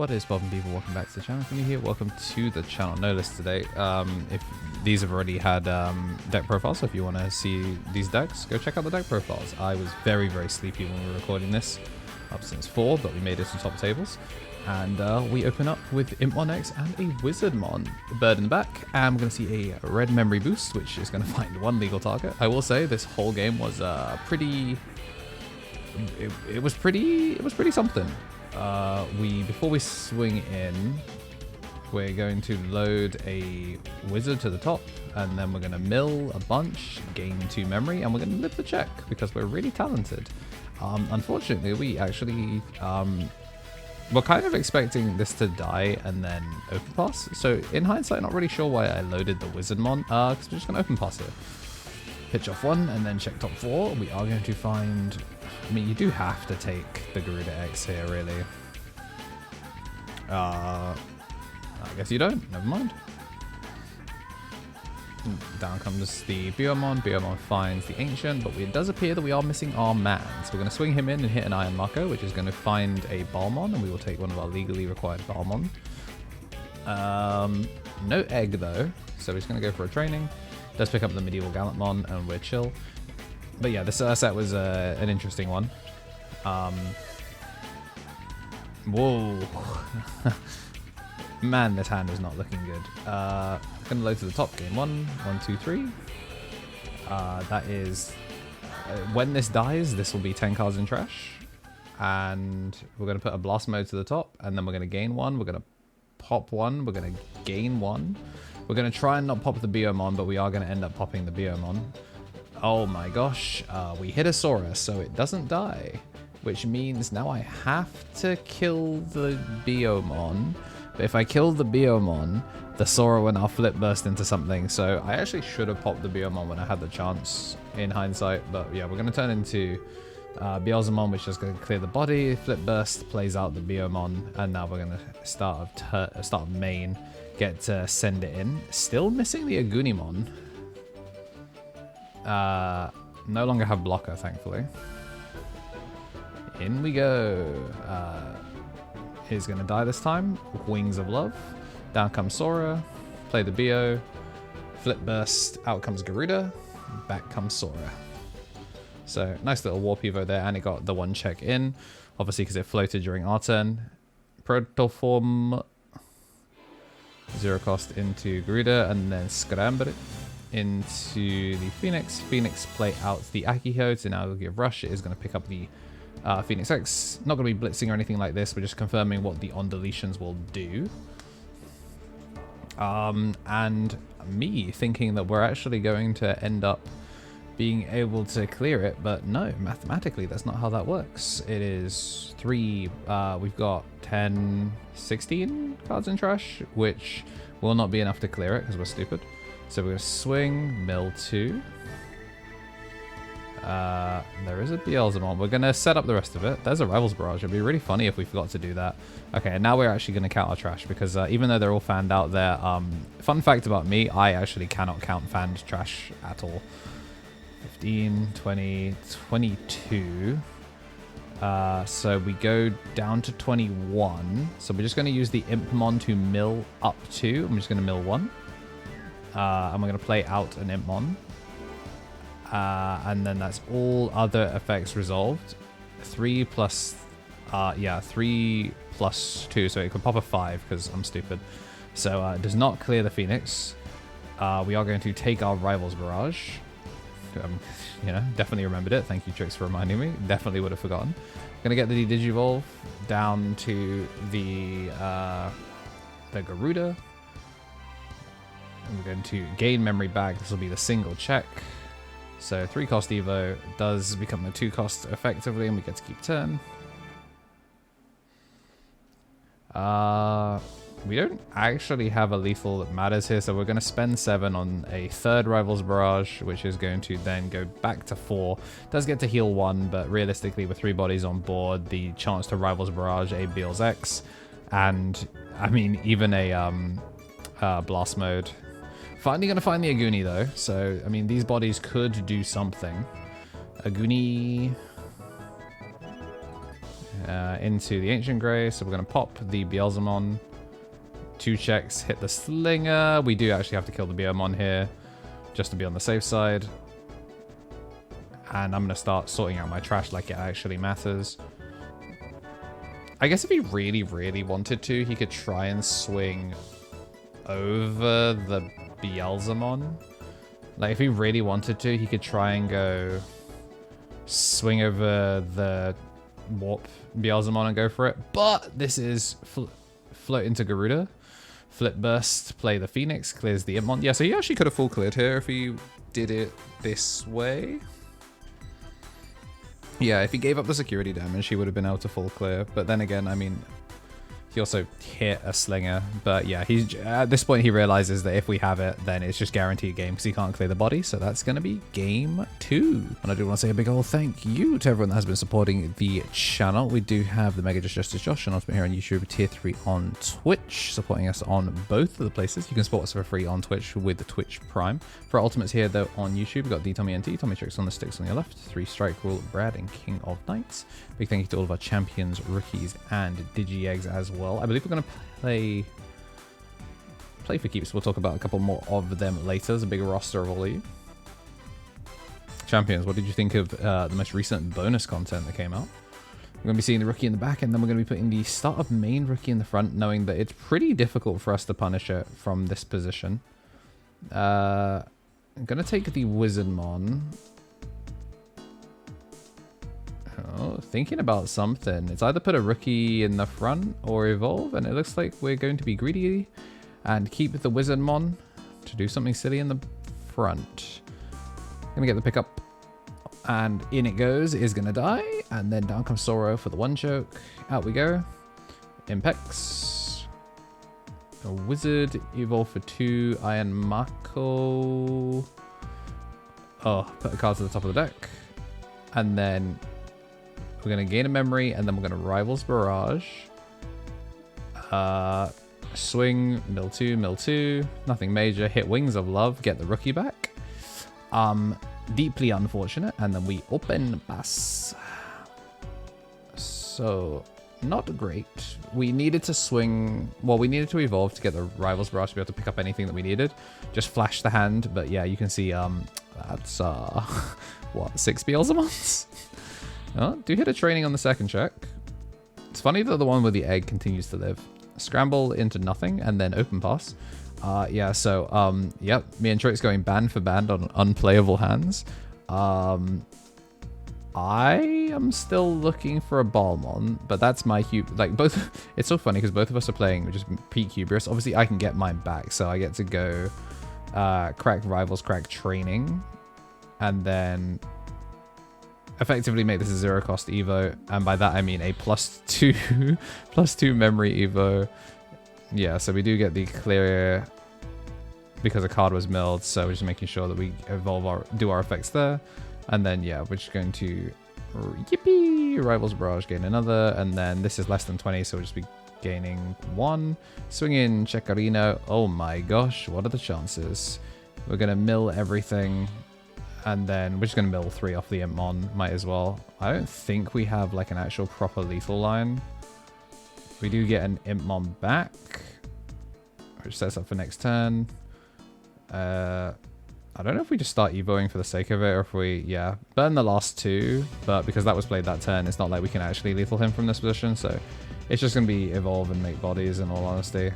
What is poppin' people? Welcome back to the channel. If you're new here, welcome to the channel. Notice today, if these have already had deck profiles, so if you want to see these decks, go check out the deck profiles. I was very, very sleepy when we were recording this, up since 4, but we made it to top tables. And we open up with Imp X and a Wizardmon, bird in the back, and we're going to see a red memory boost, which is going to find one legal target. I will say this whole game was pretty. It was pretty something. Before we swing in, we're going to load a wizard to the top, and then we're going to mill a bunch, gain 2 memory, and we're going to live the check because we're really talented. Unfortunately, we actually we're kind of expecting this to die and then open pass. So in hindsight, not really sure why I loaded the Wizardmon, because we're just going to open pass here. Pitch off 1 and then check top 4. We are going to find... I mean, you do have to take the Garuda X here, really. I guess you don't. Never mind. Down comes the Beelzemon. Beelzemon finds the Ancient, but it does appear that we are missing our man. So we're going to swing him in and hit an Iron Marco, which is going to find a Balmon, and we will take one of our legally required Balmon. No egg, though, so he's going to go for a training. Does pick up the Medieval Gallantmon, and we're chill. But yeah, this set was an interesting one. Whoa. Man, this hand is not looking good. Gonna load to the top, game 1, 1, 2, 3. That is... when this dies, this will be 10 cards in trash. And we're gonna put a blast mode to the top, and then we're gonna gain 1, we're gonna pop 1, we're gonna gain 1. We're gonna try and not pop the Beelzemon, but we are gonna end up popping the Beelzemon. Oh my gosh, we hit a Sora, so it doesn't die. Which means now I have to kill the Beelzemon. But if I kill the Beelzemon, the Sora will now flip burst into something. So I actually should have popped the Beelzemon when I had the chance in hindsight. But yeah, we're going to turn into Beelzemon, which is going to clear the body. Flip burst plays out the Beelzemon. And now we're going to start of main, get to send it in. Still missing the Agunimon. No longer have blocker, thankfully. In we go. He's gonna die this time. Wings of Love. Down comes Sora. Play the Bio. Flip burst. Out comes Garuda. Back comes Sora. So nice little Warp Evo there, and it got the 1 check in. Obviously, because it floated during our turn. Protoform. 0 cost into Garuda, and then scramble it into the Phoenix. Phoenix play out the Akiho to now give Rush. It is going to pick up the Phoenix X. Not going to be blitzing or anything like this. We're just confirming what the on deletions will do. And me thinking that we're actually going to end up being able to clear it, but no, mathematically that's not how that works. It is 3, we've got 10, 16 cards in trash, which will not be enough to clear it because we're stupid. So we're going to swing, mill 2. There is a Beelzemon. We're going to set up the rest of it. There's a Rivals Barrage. It'd be really funny if we forgot to do that. Okay, and now we're actually going to count our trash because even though they're all fanned out there, fun fact about me, I actually cannot count fanned trash at all. 15, 20, 22. So we go down to 21. So we're just going to use the Impmon to mill up 2. I'm just going to mill 1. And we're going to play out an Impmon. And then that's all other effects resolved. 3 plus 2, so it could pop a 5 because I'm stupid. So it does not clear the Phoenix. We are going to take our Rivals Barrage. Definitely remembered it. Thank you, Trix, for reminding me. Definitely would have forgotten. Gonna get the Digivolve down to the Garuda. And we're going to gain memory back. This will be the single check. So 3 cost Evo does become a 2 cost effectively, and we get to keep turn. We don't actually have a lethal that matters here, so we're going to spend 7 on a 3rd Rivals Barrage, which is going to then go back to 4. Does get to heal 1, but realistically with 3 bodies on board, the chance to Rivals Barrage a Beelz X, and I mean even a Blast Mode. Finally going to find the Aguni though, so I mean these bodies could do something. Aguni... into the Ancient Grey. So we're going to pop the Beelzemon. 2 checks, hit the Slinger. We do actually have to kill the Beelzemon here, just to be on the safe side. And I'm going to start sorting out my trash like it actually matters. I guess if he really, really wanted to, he could try and swing over the Beelzemon. Like, if he really wanted to, he could try and go swing over the Warp Beelzemon and go for it. But this is float into Garuda. Flip Burst, play the Phoenix, clears the Imp. Yeah, so he actually could have full cleared here if he did it this way. Yeah, if he gave up the security damage, he would have been able to full clear. But then again, I mean, he also hit a Slinger. But yeah, he's at this point, he realizes that if we have it, then it's just guaranteed game because he can't clear the body. So that's going to be game 2. And I do want to say a big old thank you to everyone that has been supporting the channel. We do have the Mega Justice Josh and Ultimate here on YouTube, Tier 3 on Twitch, supporting us on both of the places. You can support us for free on Twitch with the Twitch Prime. For our Ultimates here, though, on YouTube, we've got Tommy NT, Tommy Tricks on the sticks on your left, 3 Strike Rule, Brad, and King of Knights. Big thank you to all of our champions, rookies, and Digi-Eggs as well. I believe we're going to play for keeps. We'll talk about a couple more of them later. There's a big roster of all of you. Champions, what did you think of the most recent bonus content that came out? We're going to be seeing the rookie in the back, and then we're going to be putting the start of main rookie in the front, knowing that it's pretty difficult for us to punish it from this position. I'm going to take the Wizardmon. Oh, thinking about something. It's either put a rookie in the front or evolve, and it looks like we're going to be greedy and keep the Wizardmon to do something silly in the front. Gonna get the pickup, and in it goes. Is gonna die, and then down comes Soro for the 1 choke. Out we go. Impex. A Wizard, evolve for 2. Iron Mako. Oh, put a card to the top of the deck, and then we're going to gain a memory, and then we're going to Rivals Barrage. Swing, mill 2, nothing major. Hit Wings of Love, get the rookie back. Deeply unfortunate, and then we open pass. So, not great. We needed to swing, well, we needed to evolve to get the Rivals Barrage to be able to pick up anything that we needed. Just flash the hand, but yeah, you can see, that's, what, 6 Beelzemons? Oh, do hit a training on the second check. It's funny that the one with the egg continues to live. Scramble into nothing and then open pass. Yeah, so, yep, me and Trix going band for band on unplayable hands. I am still looking for a Balmon, but that's my like both. It's so funny because both of us are playing just peak hubris. Obviously, I can get mine back, so I get to go crack Rivals, crack training, and then effectively make this a 0 cost Evo, and by that I mean a +2 memory Evo. Yeah, so we do get the clear because a card was milled, so we're just making sure that we do our effects there, and then yeah, we're just going to yippee Rivals Barrage, gain another, and then this is less than 20, so we'll just be gaining 1. Swing in Checarino. Oh my gosh, what are the chances? We're gonna mill everything. And then we're just going to mill 3 off the Impmon. Might as well. I don't think we have like an actual proper lethal line. We do get an Impmon back, which sets up for next turn. I don't know if we just start evoing for the sake of it, or if we, yeah, burn the last 2. But because that was played that turn, it's not like we can actually lethal him from this position. So it's just going to be evolve and make bodies, in all honesty.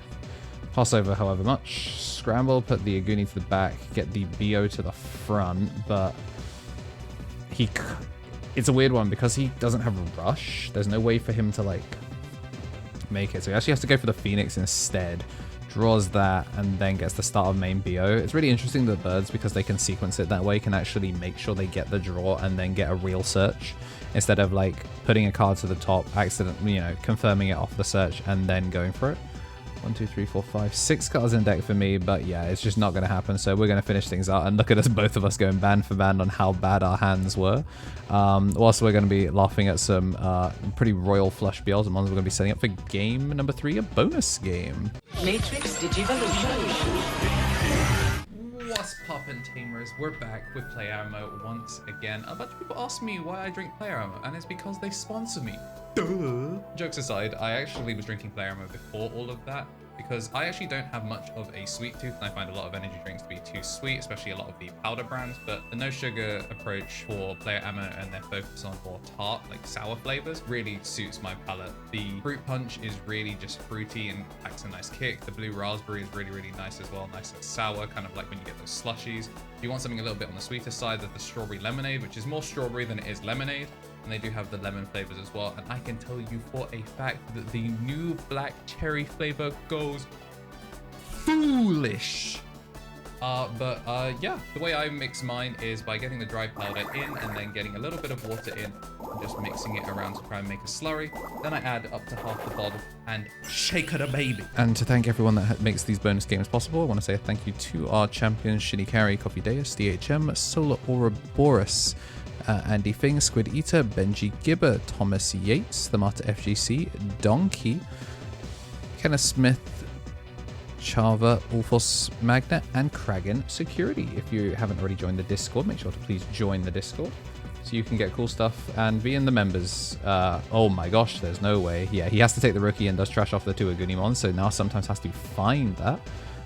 Pass over however much. Scramble, put the Aguni to the back, get the BO to the front, but it's a weird one because he doesn't have a rush. There's no way for him to like make it. So he actually has to go for the Phoenix instead. Draws that and then gets the start of main BO. It's really interesting that birds, because they can sequence it that way, can actually make sure they get the draw and then get a real search instead of like putting a card to the top, accidentally, you know, confirming it off the search and then going for it. 1, 2, 3, 4, 5, 6 cards in deck for me, but yeah, it's just not going to happen. So we're going to finish things out, and look at us, both of us going band for band on how bad our hands were. Whilst we're going to be laughing at some pretty royal flush Beelzemons, we're going to be setting up for game number 3, a bonus game. Matrix Digivolution. What's poppin', tamers? We're back with Player Ammo once again. A bunch of people ask me why I drink Player Ammo, and it's because they sponsor me. Duh. Jokes aside, I actually was drinking player ammo before all of that because I actually don't have much of a sweet tooth, and I find a lot of energy drinks to be too sweet, especially a lot of the powder brands. But the no sugar approach for player ammo and their focus on more tart, like sour flavors, really suits my palate. The fruit punch is really just fruity and packs a nice kick. The blue raspberry is really, really nice as well, nice and sour, kind of like when you get those slushies. If you want something a little bit on the sweeter side, there's the strawberry lemonade, which is more strawberry than it is lemonade. And they do have the lemon flavors as well. And I can tell you for a fact that the new black cherry flavor goes foolish. Yeah, the way I mix mine is by getting the dry powder in and then getting a little bit of water in and just mixing it around to try and make a slurry. Then I add up to half the bottle and shake it a baby. And to thank everyone that makes these bonus games possible, I want to say thank you to our champions, Shinny Carry, Coffee Deus, DHM, Solar Ouroboros, Andy Fing, Squid Eater, Benji Gibber, Thomas Yates, The Marta FGC, Donkey, Kenneth Smith, Chava, Ulfos Magna, and Kragan Security. If you haven't already joined the Discord, make sure to please join the Discord so you can get cool stuff and be in the members. Oh my gosh, there's no way. Yeah, he has to take the rookie and does trash off the 2 Agunimon, so now sometimes has to find that.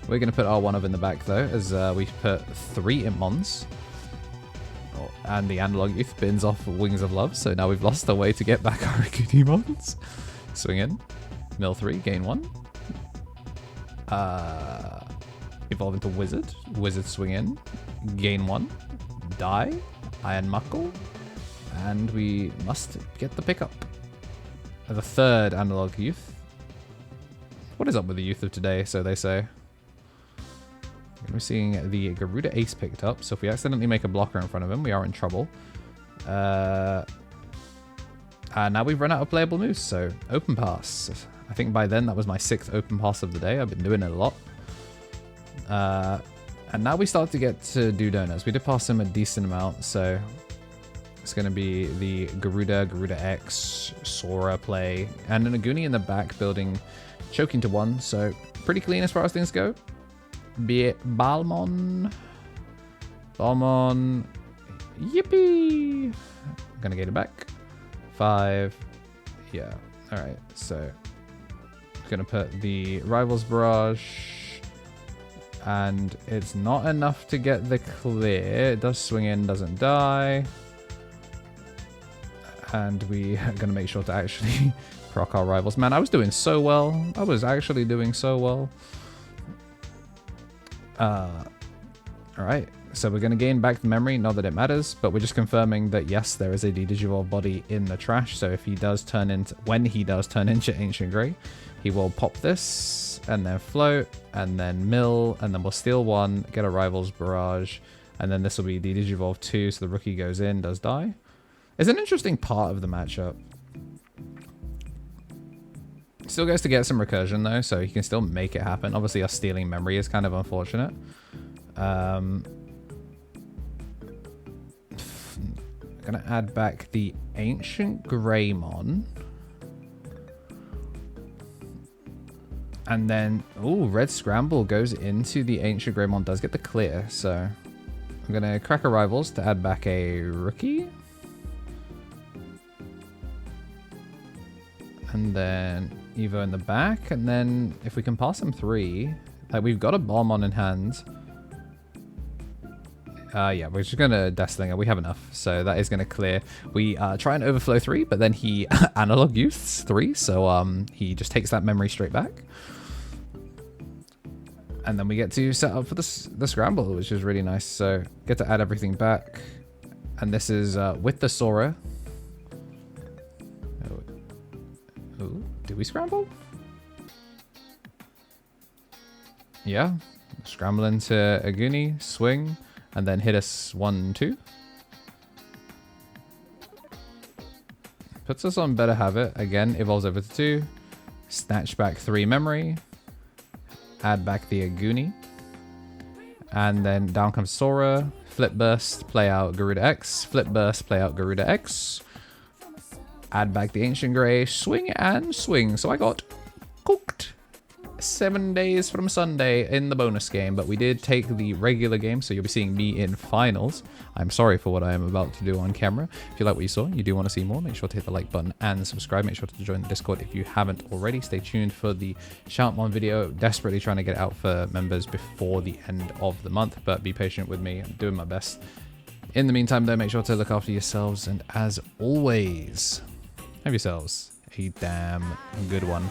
We're going to put our one of in the back though, as we put 3 Impmons. And the analog youth bins off Wings of Love, so now we've lost our way to get back our Digimons. Swing in, mill 3, gain 1. Evolve into Wizard. Wizard swing in, gain 1. Die, Iron Muckle, and we must get the pickup. The 3rd analog youth. What is up with the youth of today, so they say? We're seeing the Garuda Ace picked up, so if we accidentally make a blocker in front of him, we are in trouble. And now we've run out of playable moves, so open pass. I think by then that was my 6th open pass of the day. I've been doing it a lot. And now we start to get to do donuts. We did pass him a decent amount, so it's going to be the Garuda X, Sora play, and an Aguni in the back building, choking to 1, so pretty clean as far as things go. Balmon, yippee! I'm gonna get it back. 5, yeah. All right, so gonna put the Rivals Barrage, and it's not enough to get the clear. It does swing in, doesn't die, and we are gonna make sure to actually proc our Rivals. Man, I was doing so well. I was actually doing so well. Alright, so we're going to gain back the memory, not that it matters, but we're just confirming that yes, there is a Digivolve body in the trash, so if he does turn into, when he does turn into Ancient Grey, he will pop this, and then float, and then mill, and then we'll steal 1, get a Rivals Barrage, and then this will be the Digivolve 2, so the rookie goes in, does die. It's an interesting part of the matchup. Still gets to get some recursion though, so he can still make it happen. Obviously, us stealing memory is kind of unfortunate. Gonna add back the Ancient Greymon. And then, ooh, Red Scramble goes into the Ancient Greymon, does get the clear, so I'm gonna crack a Rivals to add back a rookie. And then Evo in the back, and then if we can pass him 3, like we've got a Beelzemon in hand. Yeah, we're just gonna Deathslinger. We have enough, so that is gonna clear. We try and overflow 3, but then he analog youths 3, so he just takes that memory straight back. And then we get to set up for the scramble, which is really nice. So get to add everything back, and this is with the Sora. Ooh, do we scramble? Yeah. Scramble into Aguni, swing, and then hit us 1, 2. Puts us on better habit. Again, evolves over to 2. Snatch back 3 memory. Add back the Aguni. And then down comes Sora. Flip burst, play out Garuda X. Flip burst, play out Garuda X. Add back the Ancient Grey, swing and swing. So I got cooked. 7 days from Sunday in the bonus game, but we did take the regular game, so you'll be seeing me in finals. I'm sorry for what I am about to do on camera. If you like what you saw and you do want to see more, make sure to hit the like button and subscribe. Make sure to join the Discord if you haven't already. Stay tuned for the Shoutmon video. Desperately trying to get it out for members before the end of the month, but be patient with me. I'm doing my best. In the meantime, though, make sure to look after yourselves, and as always, have yourselves a damn good one.